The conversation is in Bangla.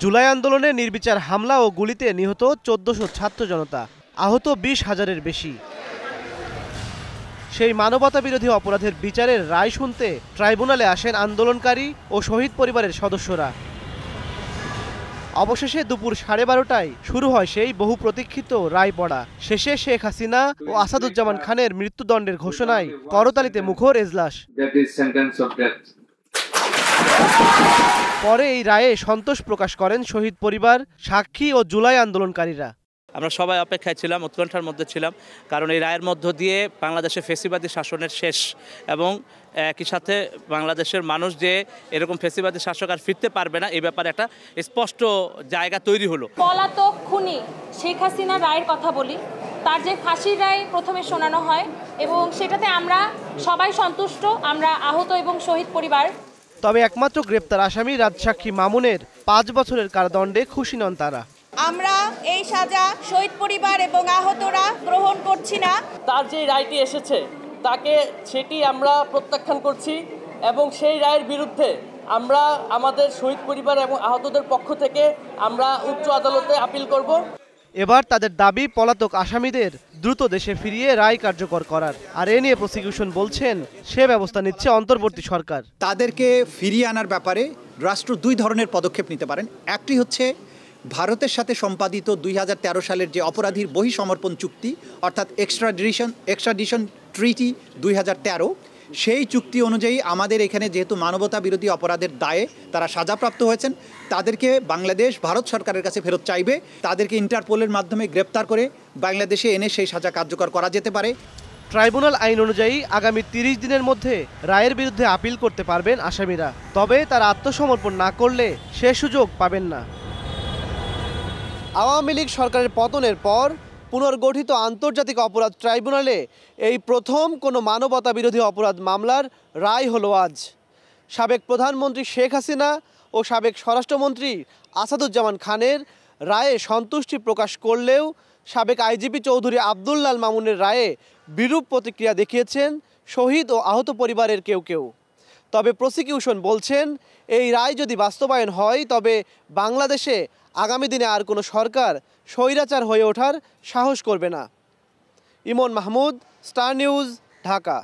জুলাই আন্দোলনে নির্বিচার হামলা ও গুলিতে নিহত ১৪০০ ছাত্র জনতা, আহত ২০,০০০-এর বেশি। সেই মানবতাবিরোধী অপরাধের বিচারের রায় শুনতে ট্রাইব্যুনালে আসেন আন্দোলনকারী ও শহীদ পরিবারের সদস্যরা। অবশেষে দুপুর 12:30টায় শুরু হয় সেই বহু প্রতীক্ষিত রায় পড়া। শেষে শেখ হাসিনা ও আসাদুজ্জামান খানের মৃত্যুদণ্ডের ঘোষণায় করতালিতে মুখর এজলাস। পরে এই রায়ে সন্তোষ প্রকাশ করেন শহীদ পরিবার, সাক্ষী ও জুলাই আন্দোলনকারীরা। আমরা সবাই অপেক্ষায় ছিলাম, উৎকণ্ঠার মধ্যে ছিলাম, কারণ এই রায়ের মধ্য দিয়ে বাংলাদেশে ফ্যাসিবাদী শাসনের শেষ এবং একই সাথে বাংলাদেশের মানুষ যে এরকম ফ্যাসিবাদী শাসক আর ফিরতে পারবে না এই ব্যাপারে একটা স্পষ্ট জায়গা তৈরি হলো। পলাতক খুনি শেখ হাসিনা রায়ের কথা বলি, তার যে ফাঁসির রায় প্রথমে শোনানো হয় এবং সেটাতে আমরা সবাই সন্তুষ্ট, আমরা আহত এবং শহীদ পরিবার। তবে একমাত্র গ্রেপ্তার আসামি রাজসাক্ষী মামুনের ৫ বছরের কারাদণ্ডে খুশি নন তারা। আমরা এই সাজা শহীদ পরিবার এবং আহতরা গ্রহণ করছি না। তার যে রায়টি এসেছে তাকে সেটি আমরা প্রত্যাখ্যান করছি এবং সেই রায়ের বিরুদ্ধে আমরা আমাদের শহীদ পরিবার এবং আহতদের পক্ষ থেকে আমরা উচ্চ আদালতে আপিল করব। এবার তাদের দাবি পলাতক আসামিদের দ্রুত দেশে ফিরিয়ে রায় কার্যকর করার। আর এ নিয়ে প্রসিকিউশন বলছেন সে ব্যবস্থা নিচ্ছে অন্তর্বর্তী সরকার। তাদেরকে ফিরিয়ে আনার ব্যাপারে রাষ্ট্র দুই ধরনের পদক্ষেপ নিতে পারেন। একটি হচ্ছে ভারতের সাথে সম্পাদিত ২০১৩ সালের যে অপরাধীর বহিঃসমর্পণ চুক্তি, অর্থাৎ এক্সট্রাডিশন ট্রিটি ২০১৩, সেই চুক্তি অনুযায়ী আমাদের এখানে যেহেতু মানবতা বিরোধী অপরাধের দায়ে তারা সাজাপ্রাপ্ত হয়েছেন, তাদেরকে বাংলাদেশ ভারত সরকারের কাছে ফেরত চাইবে। তাদেরকে ইন্টারপোলের মাধ্যমে গ্রেপ্তার করে বাংলাদেশে এনে সেই সাজা কার্যকর করা যেতে পারে। ট্রাইব্যুনাল আইন অনুযায়ী আগামী ৩০ দিনের মধ্যে রায়ের বিরুদ্ধে আপিল করতে পারবেন আসামিরা। তবে তারা আত্মসমর্পণ না করলে সে সুযোগ পাবেন না। আওয়ামী লীগ সরকারের পতনের পর পুনর্গঠিত আন্তর্জাতিক অপরাধ ট্রাইব্যুনালে এই প্রথম কোনো মানবতা বিরোধী অপরাধ মামলার রায় হলো আজ। সাবেক প্রধানমন্ত্রী শেখ হাসিনা ও সাবেক স্বরাষ্ট্রমন্ত্রী আসাদুজ্জামান খানের রায়ে সন্তুষ্টি প্রকাশ করলেও সাবেক আইজিপি চৌধুরী আবদুল্লাল মামুনের রায়ে বিরূপ প্রতিক্রিয়া দেখিয়েছেন শহীদ ও আহত পরিবারের কেউ কেউ। তবে প্রসিকিউশন বলছেন এই রায় যদি বাস্তবায়ন হয় তবে বাংলাদেশে আগামী দিনে আর কোনো সরকার স্বৈরাচার হয়ে ওঠার সাহস করবে না। ইমন মাহমুদ, স্টার নিউজ, ঢাকা।